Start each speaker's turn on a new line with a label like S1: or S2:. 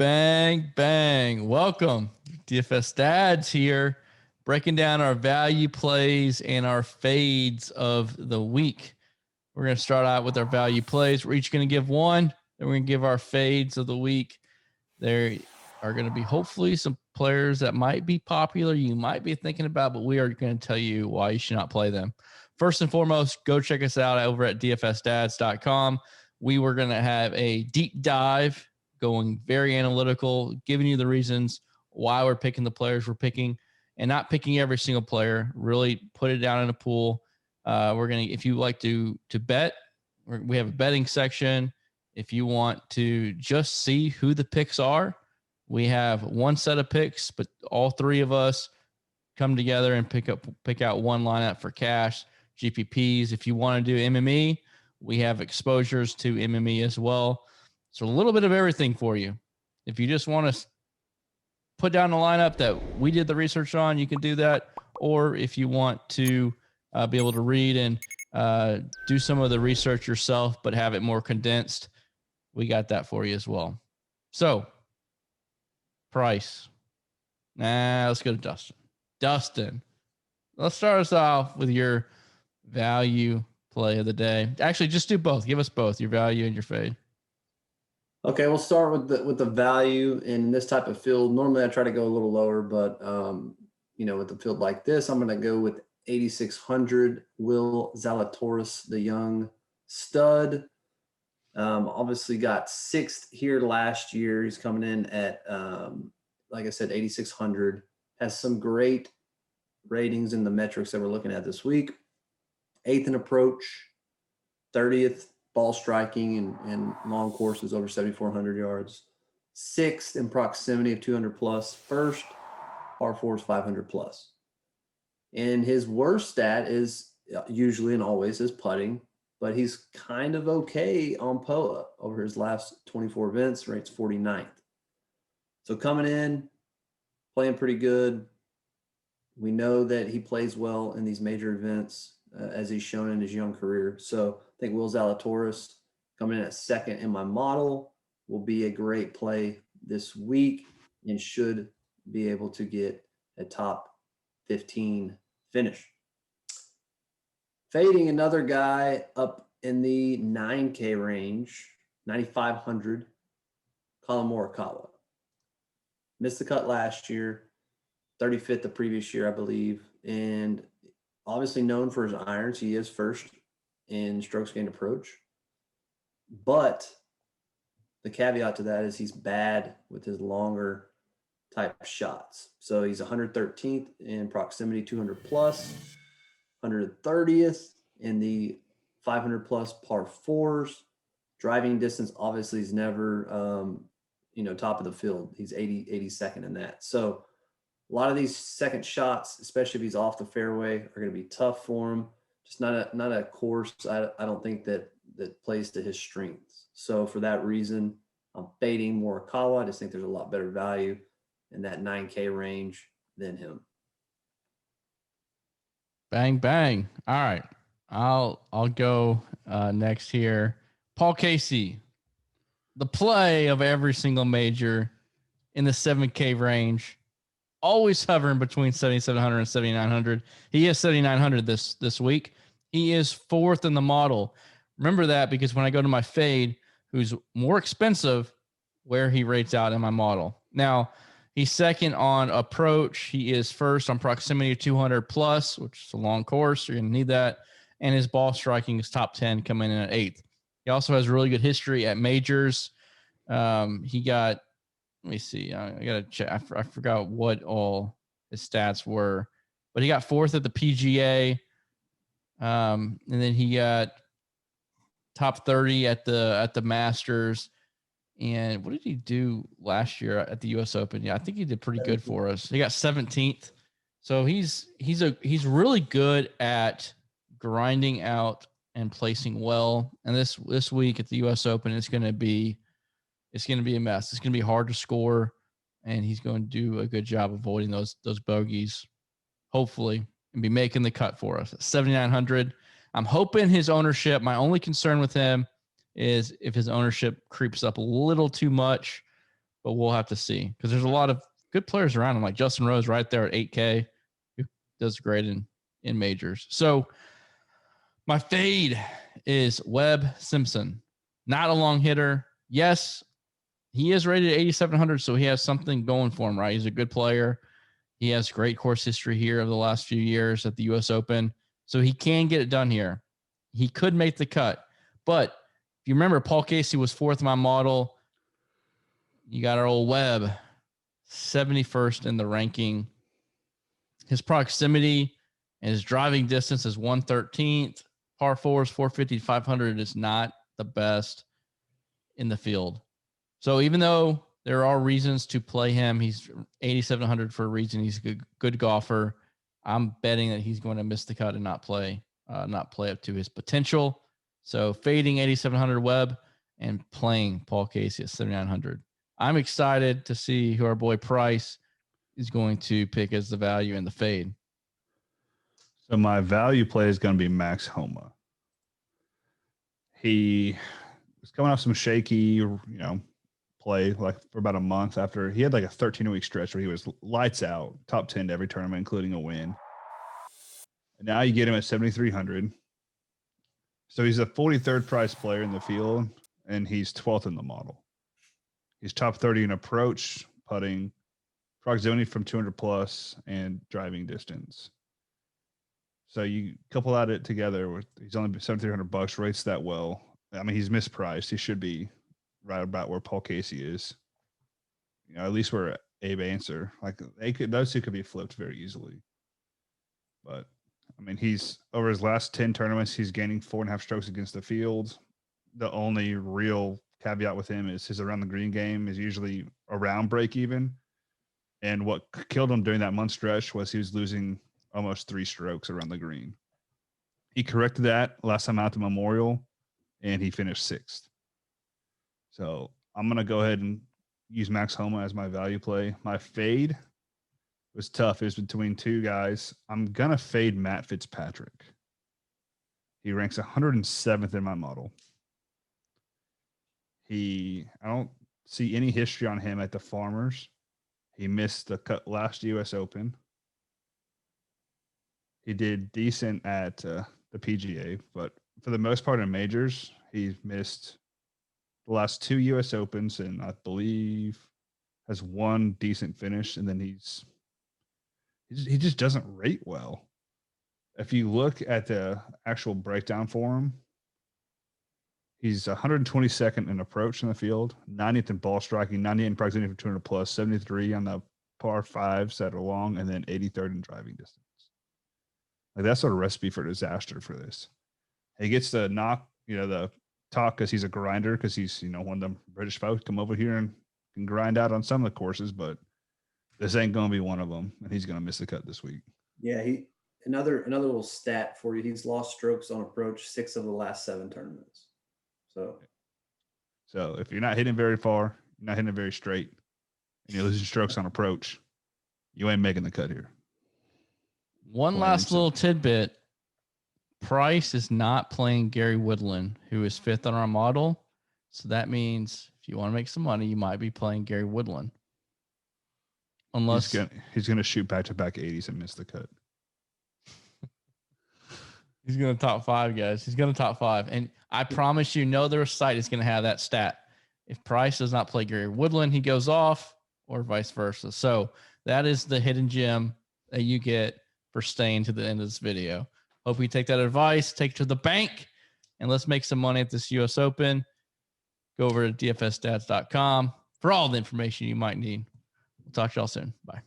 S1: Bang, bang. Welcome. DFS Dads here, breaking down our value plays and our fades of the week. We're going to start out with our value plays. We're each going to give one, then we're going to give our fades of the week. There are going to be hopefully some players that might be popular, you might be thinking about, but we are going to tell you why you should not play them. First and foremost, go check us out over at dfsdads.com. We were going to have a deep dive, going very analytical, giving you the reasons why we're picking the players we're picking and not picking every single player. Really put it down in a pool. We're going to, if you like to bet, we have a betting section. If you want to just see who the picks are, we have one set of picks, but all three of us come together and pick out one lineup for cash, GPPs. If you want to do MME, we have exposures to MME as well. So a little bit of everything for you. If you just want to put down a lineup that we did the research on, you can do that. Or if you want to be able to read and do some of the research yourself, but have it more condensed, we got that for you as well. So, price. Let's go to Dustin. Dustin, let's start us off with your value play of the day. Actually, just do both. Give us both, your value and your fade.
S2: Okay, we'll start with the value in this type of field. Normally, I try to go a little lower, but with the field like this, I'm going to go with 8,600. Will Zalatoris, the young stud, obviously got sixth here last year. He's coming in at, like I said, 8,600. Has some great ratings in the metrics that we're looking at this week. 8th in approach, 30th. Ball striking and long courses over 7,400 yards. 6th in proximity of 200 plus. 1st, par 4s 500 plus. And his worst stat is usually and always his putting, but he's kind of okay on POA over his last 24 events, rates 49th. So coming in, playing pretty good. We know that he plays well in these major events, as he's shown in his young career. So I think Will Zalatoris coming in at second in my model will be a great play this week and should be able to get a top 15 finish. Fading another guy up in the 9K range, 9,500, Colin Morikawa. Missed the cut last year, 35th the previous year, I believe, and obviously known for his irons. He is first in strokes gained approach. But the caveat to that is he's bad with his longer type shots. So he's 113th in proximity 200 plus, 130th in the 500 plus par 4s. Driving distance obviously is never, top of the field. He's 82nd in that. So a lot of these second shots, especially if he's off the fairway, are going to be tough for him. Just not a course I don't think that plays to his strengths. So for that reason, I'm fading Morikawa. I just think there's a lot better value in that 9K range than him.
S1: Bang, bang. All right. I'll go next here. Paul Casey, the play of every single major in the 7K range. Always hovering between 7,700 and 7,900. He is 7,900 this week. He is 4th in the model. Remember that because when I go to my fade, who's more expensive, where he rates out in my model. Now, he's 2nd on approach. He is 1st on proximity 200 plus, which is a long course. You're going to need that. And his ball striking is top 10, coming in at 8th. He also has really good history at majors. He got, let me see. I got to check. I forgot what all his stats were, but he got 4th at the PGA. And then he got top 30 at the Masters. And what did he do last year at the US Open? Yeah, I think he did pretty good for us. He got 17th. So he's really good at grinding out and placing well. And this week at the US Open, it's going to be a mess. It's going to be hard to score, and he's going to do a good job avoiding those bogeys, hopefully, and be making the cut for us. 7,900. I'm hoping his ownership, my only concern with him is if his ownership creeps up a little too much. but we'll have to see because there's a lot of good players around him, like Justin Rose right there at 8K, who does great in majors. So my fade is Webb Simpson. Not a long hitter. Yes, he is rated 8,700, so he has something going for him, right? He's a good player. He has great course history here over the last few years at the U.S. Open, so he can get it done here. He could make the cut. But if you remember, Paul Casey was fourth in my model. You got our old Webb, 71st in the ranking. His proximity and his driving distance is 113th. Par 4s, 450, 500 is not the best in the field. So even though there are reasons to play him, he's 8,700 for a reason. He's a good golfer. I'm betting that he's going to miss the cut and not play up to his potential. So fading 8,700 Webb and playing Paul Casey at 7,900. I'm excited to see who our boy Price is going to pick as the value in the fade.
S3: So my value play is going to be Max Homa. He was coming off some shaky, play like for about a month after he had like a 13-week stretch where he was lights out, top 10 to every tournament, including a win. And now you get him at 7,300. So he's a 43rd price player in the field, and he's 12th in the model. He's top 30 in approach, putting, proximity from 200 plus, and driving distance. So you couple it together with he's only $7,300, rates that well. I mean, he's mispriced. He should be right about where Paul Casey is. At least where Abe Answer. Like those two could be flipped very easily. But I mean, he's over his last 10 tournaments, he's gaining 4.5 strokes against the field. The only real caveat with him is his around the green game is usually around break even. And what killed him during that month stretch was he was losing almost 3 strokes around the green. He corrected that last time out to Memorial, and he finished 6th. So I'm going to go ahead and use Max Homa as my value play. My fade was tough. It was between two guys. I'm going to fade Matt Fitzpatrick. He ranks 107th in my model. I don't see any history on him at the Farmers. He missed the cut last U.S. Open. He did decent at the PGA, but for the most part in majors, he's missed the last 2 U.S. Opens, and I believe has one decent finish, and then he just doesn't rate well. If you look at the actual breakdown for him, he's 122nd in approach in the field, 90th in ball striking, 98 in proximity from 200 plus, 73 on the par 5s that are long, and then 83rd in driving distance. Like that's a recipe for disaster for this. He gets to knock, the talk because he's a grinder, because he's, one of them British folks come over here and can grind out on some of the courses, but this ain't going to be one of them, and he's going to miss the cut this week.
S2: Yeah, another little stat for you. He's lost strokes on approach 6 of the last 7 tournaments. So
S3: if you're not hitting very far, you're not hitting it very straight, and you're losing strokes on approach, you ain't making the cut here.
S1: One last little tidbit. Price is not playing Gary Woodland, who is 5th on our model. So that means if you want to make some money, you might be playing Gary Woodland. Unless
S3: he's gonna shoot back-to-back 80s and miss the cut.
S1: He's going to top 5, guys. He's going to top 5. And I promise you, no other site is going to have that stat. If Price does not play Gary Woodland, he goes off, or vice versa. So that is the hidden gem that you get for staying to the end of this video. Hope you take that advice, take it to the bank, and let's make some money at this U.S. Open. Go over to dfsstats.com for all the information you might need. We'll talk to y'all soon. Bye.